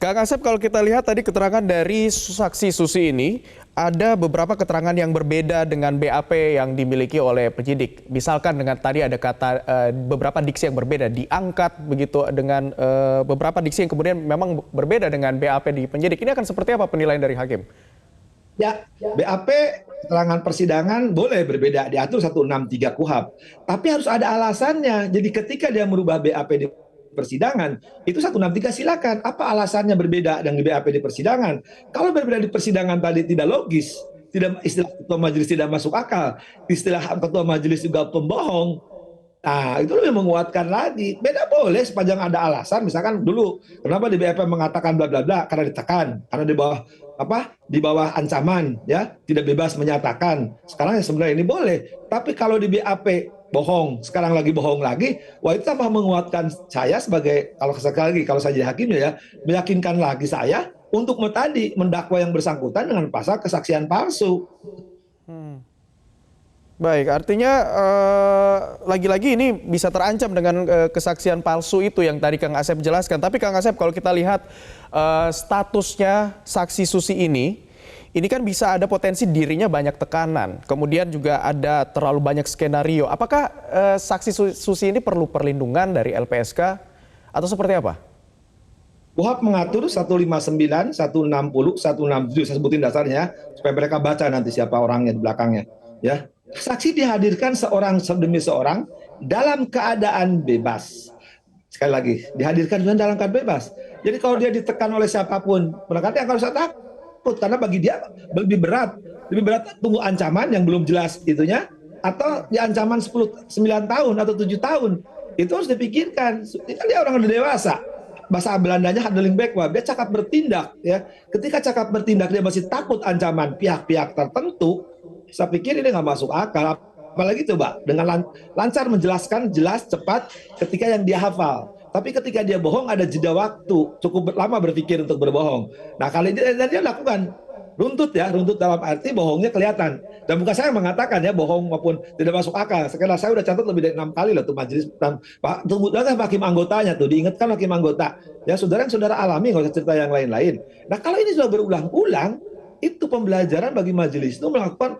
Kang Asep, kalau kita lihat tadi keterangan dari saksi Susi ini, ada beberapa keterangan yang berbeda dengan BAP yang dimiliki oleh penyidik. Misalkan dengan tadi ada kata beberapa diksi yang berbeda, diangkat begitu dengan beberapa diksi yang kemudian memang berbeda dengan BAP di penyidik. Ini akan seperti apa penilaian dari hakim? Ya, BAP keterangan persidangan boleh berbeda, diatur 163 KUHP. Tapi harus ada alasannya. Jadi ketika dia merubah BAP di persidangan, itu 163 silakan. Apa alasannya berbeda dengan BAP di persidangan? Kalau berbeda di persidangan tadi tidak logis, tidak istilah ketua majelis tidak masuk akal, istilah ketua majelis juga pembohong. Nah, itu lebih menguatkan lagi. Beda boleh sepanjang ada alasan. Misalkan dulu, kenapa di BAP mengatakan bla bla bla? Karena ditekan, karena di bawah apa? Di bawah ancaman, ya, tidak bebas menyatakan. Sekarang ya sebenarnya ini boleh. Tapi kalau di BAP bohong, sekarang lagi bohong lagi, wah itu tambah menguatkan saya sebagai, kalau sekali lagi kalau saya jadi hakimnya ya, meyakinkan lagi saya untuk tadi mendakwa yang bersangkutan dengan pasal kesaksian palsu. Baik, artinya lagi-lagi ini bisa terancam dengan kesaksian palsu itu yang tadi Kang Asep jelaskan. Tapi Kang Asep, kalau kita lihat statusnya saksi Susi ini kan bisa ada potensi dirinya banyak tekanan. Kemudian juga ada terlalu banyak skenario. Apakah saksi Susi ini perlu perlindungan dari LPSK atau seperti apa? KUHP mengatur 159, 160, 167, saya sebutin dasarnya supaya mereka baca nanti siapa orangnya di belakangnya. Ya, saksi dihadirkan seorang demi seorang dalam keadaan bebas. Sekali lagi, dihadirkan dalam keadaan bebas. Jadi kalau dia ditekan oleh siapapun, berarti yang harus takut karena bagi dia lebih berat tunggu ancaman yang belum jelas itunya atau di ancaman 9 tahun atau 7 tahun. Itu harus dipikirkan. Kan dia orang udah dewasa. Bahasa Belandanya handling backward, dia cakap bertindak ya. Ketika cakap bertindak dia masih takut ancaman pihak-pihak tertentu, saya pikir ini nggak masuk akal. Apalagi coba dengan lancar menjelaskan jelas cepat ketika yang dia hafal. Tapi ketika dia bohong ada jeda waktu cukup lama berpikir untuk berbohong. Nah kali ini dia lakukan runtut ya, runtut dalam arti bohongnya kelihatan. Dan bukan saya yang mengatakan ya bohong maupun tidak masuk akal. Sekarang saya udah catat lebih dari 6 kali loh tuh majelis tunggu hakim anggotanya tuh diingatkan hakim anggota. Ya saudara yang saudara alami nggak usah cerita yang lain-lain. Nah kalau ini sudah berulang-ulang itu pembelajaran bagi majelis itu melakukan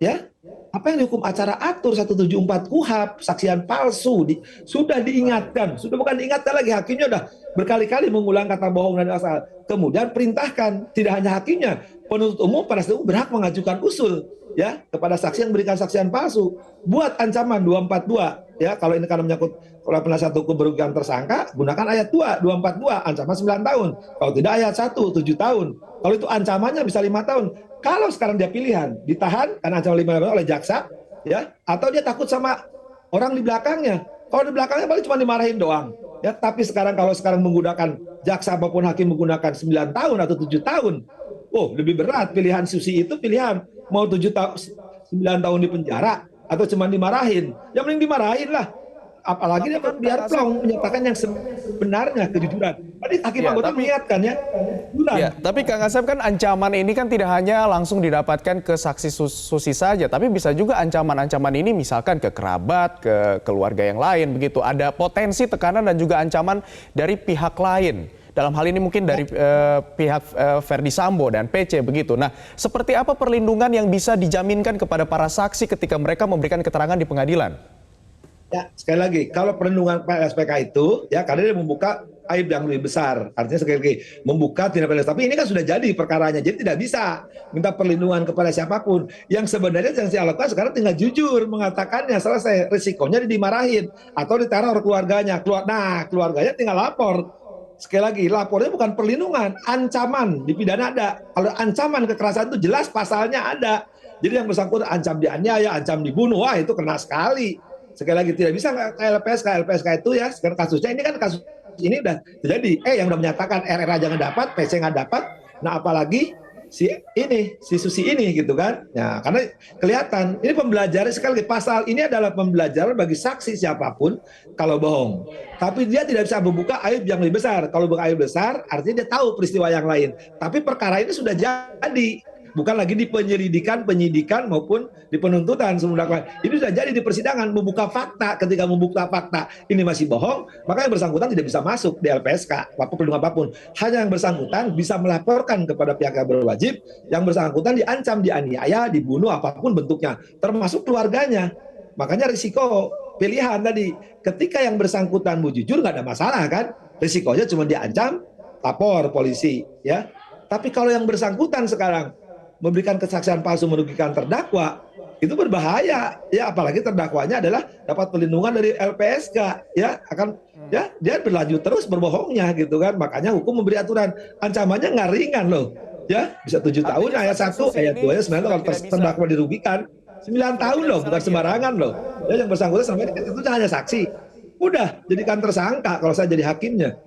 ya apa yang dihukum acara atur 174 KUHP saksian palsu sudah diingatkan, sudah bukan diingatkan lagi, hakimnya sudah berkali-kali mengulang kata bohong dan asal. Kemudian perintahkan tidak hanya hakimnya, penuntut umum pada saat itu berhak mengajukan usul ya kepada saksi yang berikan saksian palsu, buat ancaman 242 ya, kalau ini karena menyangkut kalau penasihat hukum merugikan tersangka gunakan ayat 2 242 ancaman 9 tahun, kalau tidak ayat 1 7 tahun, kalau itu ancamannya bisa 5 tahun. Kalau sekarang dia pilihan ditahan karena ancaman 5 tahun oleh jaksa ya, atau dia takut sama orang di belakangnya, kalau di belakangnya paling cuma dimarahin doang ya. Tapi sekarang kalau sekarang menggunakan jaksa maupun hakim menggunakan 9 tahun atau 7 tahun, oh lebih berat pilihan Susi itu, pilihan mau 7 tahun 9 tahun di penjara atau cuma dimarahin, ya mending dimarahin lah. Apalagi Tapi dia kan Kang biar Asep, plong menyatakan yang sebenarnya kejujuran. Tadi hakim ya anggota tapi mengingatkan ya, kejujuran. Ya, tapi Kang Asep kan ancaman ini kan tidak hanya langsung didapatkan ke saksi Susi saja, tapi bisa juga ancaman-ancaman ini misalkan ke kerabat, ke keluarga yang lain begitu. Ada potensi tekanan dan juga ancaman dari pihak lain. Dalam hal ini mungkin dari pihak Verdi Sambo dan PC begitu. Nah, seperti apa perlindungan yang bisa dijaminkan kepada para saksi ketika mereka memberikan keterangan di pengadilan? Ya, sekali lagi, kalau perlindungan PSPK itu, ya karena dia membuka aib yang lebih besar. Artinya sekali lagi, membuka tindak pidana. Tapi ini kan sudah jadi perkaranya, jadi tidak bisa minta perlindungan kepada siapapun. Yang sebenarnya yang saya lakukan sekarang tinggal jujur mengatakannya, selesai. Risikonya dimarahin atau diteror keluarganya. Nah, keluarganya tinggal lapor. Sekali lagi, lapornya bukan perlindungan, ancaman dipidana ada. Kalau ancaman kekerasan itu jelas pasalnya ada. Jadi yang bersangkutan ancam dianiaya, ancam dibunuh, wah itu kena sekali. Sekali lagi tidak bisa LPSK itu ya, sekarang kasusnya ini kan kasus ini udah terjadi. Yang udah menyatakan RR aja nggak dapat, PC nggak dapat, nah apalagi si Susi ini gitu kan. Ya, karena kelihatan ini pembelajaran, sekali lagi pasal ini adalah pembelajaran bagi saksi siapapun kalau bohong. Tapi dia tidak bisa membuka aib yang lebih besar. Kalau buka aib besar artinya dia tahu peristiwa yang lain. Tapi perkara ini sudah jadi. bukan lagi di penyelidikan, penyidikan maupun di penuntutan sebelum dakwaan. Ini sudah jadi di persidangan membuka fakta. Ketika membuka fakta ini masih bohong, maka yang bersangkutan tidak bisa masuk di LPSK apapun pelindung apapun. Hanya yang bersangkutan bisa melaporkan kepada pihak yang berwajib, yang bersangkutan diancam, dianiaya, dibunuh apapun bentuknya, termasuk keluarganya. Makanya risiko pilihan tadi, ketika yang bersangkutan mau jujur nggak ada masalah kan, risikonya cuma diancam, lapor polisi, ya. Tapi kalau yang bersangkutan sekarang memberikan kesaksian palsu merugikan terdakwa, itu berbahaya, ya. Apalagi terdakwanya adalah dapat perlindungan dari LPSK, ya, akan ya dia berlanjut terus berbohongnya gitu kan. Makanya hukum memberi aturan, ancamannya nggak ringan loh, ya, bisa 7 tahun Artinya ayat saksi 1, susi ayat 2 ini nya sebenarnya sudah kalau tidak bisa, terdakwa dirugikan 9 sudah tahun tidak loh, bisa bukan lagi ya, Pak? sembarangan loh. Ya, yang bersangkutan sampai itu hanya saksi. Udah jadikan tersangka kalau saya jadi hakimnya.